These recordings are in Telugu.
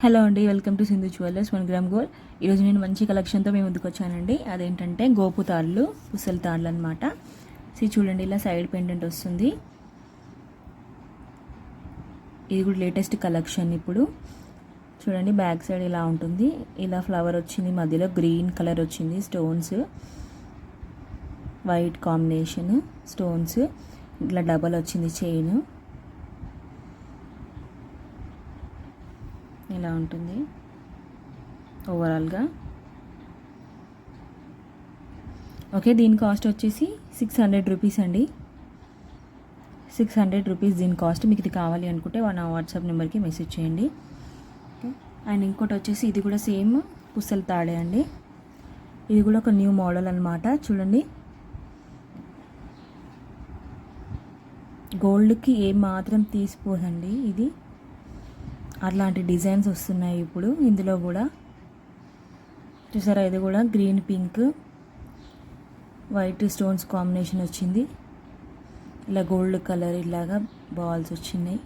హలో అండి, welcome to Sindhu jewellers 1 gram gold. ఈరోజు నేను మంచి కలెక్షన్తో మేము ముందుకు వచ్చానండి. అదేంటంటే గోపు తాళ్ళు, పుసల తాళ్ళు అనమాట. చూడండి, ఇలా సైడ్ పెండెంట్ వస్తుంది. ఇది కూడా లేటెస్ట్ కలెక్షన్. ఇప్పుడు చూడండి, బ్యాక్ సైడ్ ఇలా ఉంటుంది. ఇలా ఫ్లవర్ వచ్చింది, మధ్యలో గ్రీన్ కలర్ వచ్చింది, స్టోన్స్ వైట్ కాంబినేషన్ స్టోన్స్, ఇట్లా డబల్ వచ్చింది చైన్. ఇలా ఉంటుంది ఓవరాల్గా. ఓకే, దీని కాస్ట్ వచ్చేసి 600 రూపీస్ అండి. 600 రూపీస్ దీని కాస్ట్. మీకు ఇది కావాలి అనుకుంటే నా వాట్సాప్ నెంబర్కి మెసేజ్ చేయండి. ఓకే, అండ్ ఇంకోటి వచ్చేసి ఇది కూడా సేమ్ పుస్తల తాడే అండి. ఇది కూడా ఒక న్యూ మోడల్ అనమాట. చూడండి, గోల్డ్కి ఏం మాత్రం తీసిపోదండి. ఇది అట్లాంటి డిజైన్స్ వస్తున్నాయి ఇప్పుడు ఇందులో కూడా. చూసారా, ఇది కూడా green pink white stones combination వచ్చింది. ఇలా గోల్డ్ కలర్ ఇలాగా బాల్స్ వచ్చినాయి.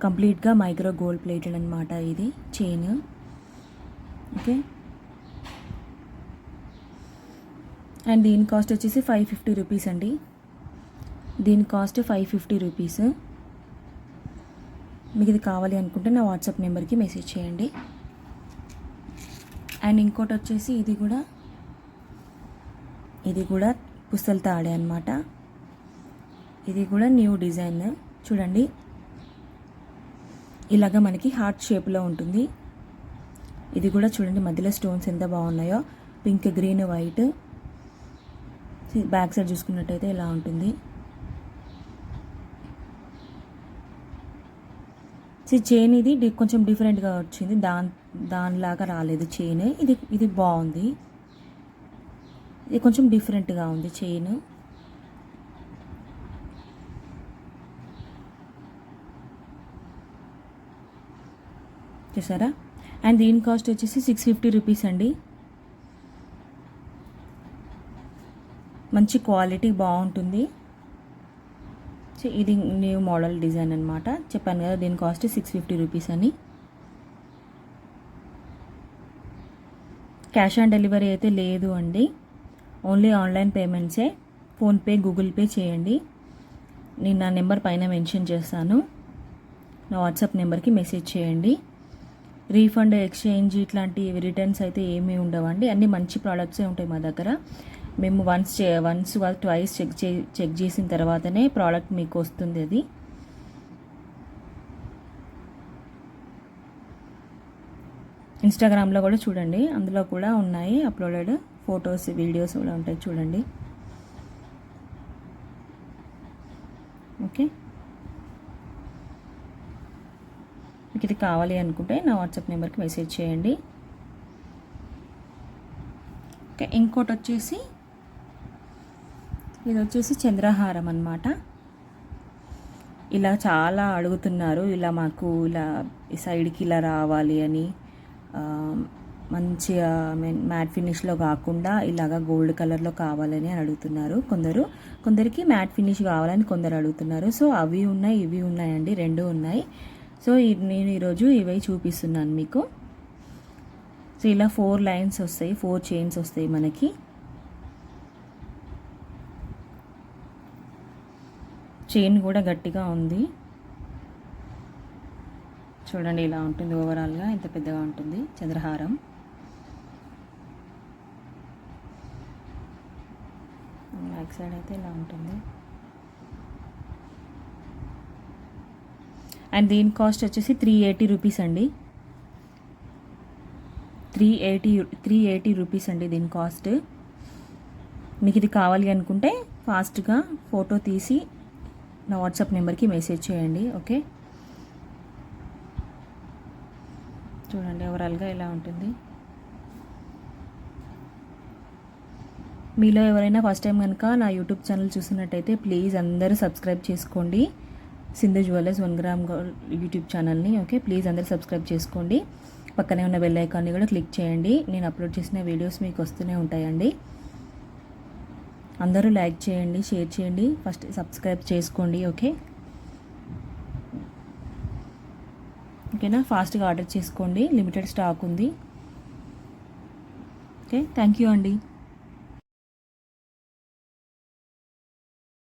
కంప్లీట్గా మైక్రో గోల్డ్ ప్లేటెడ్ అనమాట ఇది చైన్. ఓకే, అండ్ దీని కాస్ట్ వచ్చేసి 550 రూపీస్ అండి. దీని కాస్ట్ 550 రూపీస్. మీకు ఇది కావాలి అనుకుంటే నా వాట్సాప్ నెంబర్కి మెసేజ్ చేయండి. అండ్ ఇంకోటి వచ్చేసి ఇది కూడా పుస్తల తాడే అనమాట. ఇది కూడా న్యూ డిజైన్. చూడండి, ఇలాగ మనకి హార్ట్ షేప్లో ఉంటుంది. ఇది కూడా చూడండి, మధ్యలో స్టోన్స్ ఎంత బాగున్నాయో, pink green white. Back side చూసుకున్నట్టయితే ఇలా ఉంటుంది. చైన్ ఇది కొంచెం డిఫరెంట్గా వచ్చింది, దానిలాగా రాలేదు చైన్. ఇది బాగుంది. ఇది కొంచెం డిఫరెంట్గా ఉంది చైన్. చూసారా, అండ్ దీని కాస్ట్ వచ్చేసి 650 రూపీస్ అండి. మంచి క్వాలిటీ బాగుంటుంది. ఇది న్యూ మోడల్ డిజైన్ అనమాట. చెప్పాను కదా, దీని కాస్ట్ 650 రూపీస్ అని. క్యాష్ ఆన్ డెలివరీ అయితే లేదు అండి, ఓన్లీ ఆన్లైన్ పేమెంట్సే. ఫోన్పే, గూగుల్ పే చేయండి. నేను నా నెంబర్ పైన మెన్షన్ చేస్తాను. నా వాట్సాప్ నెంబర్కి మెసేజ్ చేయండి. రీఫండ్, ఎక్స్చేంజ్ ఇట్లాంటి రిటర్న్స్ అయితే ఏమీ ఉండవండి. అన్నీ మంచి ప్రోడక్ట్సే ఉంటాయి మా దగ్గర. మేము వన్స్ ట్వైస్ చెక్ చేసిన తర్వాతనే ప్రోడక్ట్ మీకు వస్తుంది. అది ఇన్స్టాగ్రామ్లో కూడా చూడండి, అందులో కూడా ఉన్నాయి అప్లోడెడ్ ఫొటోస్, వీడియోస్ కూడా ఉంటాయి, చూడండి. ఓకే, మీకు ఇది కావాలి అనుకుంటే నా వాట్సాప్ నెంబర్కి మెసేజ్ చేయండి. ఓకే, ఇంకోటి వచ్చేసి ఇది వచ్చేసి చంద్రహారం అన్నమాట. ఇలా చాలా అడుగుతున్నారు, ఇలా మాకు ఇలా ఈ సైడ్కి ఇలా రావాలి అని, మంచిగా మ్యాట్ ఫినిష్లో కాకుండా ఇలాగా గోల్డ్ కలర్లో కావాలని అడుగుతున్నారు కొందరికి మ్యాట్ ఫినిష్ కావాలని కొందరు అడుగుతున్నారు. సో అవి ఉన్నాయి, ఇవి ఉన్నాయండి, రెండు ఉన్నాయి. సో నేను ఈరోజు ఇవి చూపిస్తున్నాను మీకు. సో ఇలా 4 లైన్స్ వస్తాయి, 4 చైన్స్ వస్తాయి మనకి. చైన్ కూడా గట్టిగా ఉంది. చూడండి, ఇలా ఉంటుంది ఓవరాల్గా. ఇంత పెద్దగా ఉంటుంది చంద్రహారం. బ్యాక్ సైడ్ అయితే ఇలా ఉంటుంది. అండ్ దీని కాస్ట్ వచ్చేసి 380 రూపీస్ అండి. 380 రూపీస్ అండి దీని కాస్ట్. మీకు ఇది కావాలి అనుకుంటే ఫాస్ట్గా ఫోటో తీసి నా వాట్సాప్ నెంబర్కి మెసేజ్ చేయండి. ఓకే, చూడండి ఓవరాల్గా ఇలా ఉంటుంది. మీలో ఎవరైనా ఫస్ట్ టైం కనుక నా యూట్యూబ్ ఛానల్ చూసినట్టయితే ప్లీజ్ అందరూ సబ్స్క్రైబ్ చేసుకోండి, Sindhu jewellers 1 gram gold YouTube ఛానల్ని. ఓకే, ప్లీజ్ అందరూ సబ్స్క్రైబ్ చేసుకోండి. పక్కనే ఉన్న బెల్ ఐకాన్ని కూడా క్లిక్ చేయండి. నేను అప్లోడ్ చేసిన వీడియోస్ మీకు వస్తూనే ఉంటాయండి. అందరూ లైక్ చేయండి, షేర్ చేయండి, ఫస్ట్ సబ్స్క్రైబ్ చేసుకోండి. ఓకే, ఓకేనా, ఫాస్ట్గా ఆర్డర్ చేసుకోండి, లిమిటెడ్ స్టాక్ ఉంది. ఓకే, థ్యాంక్ యూ అండి.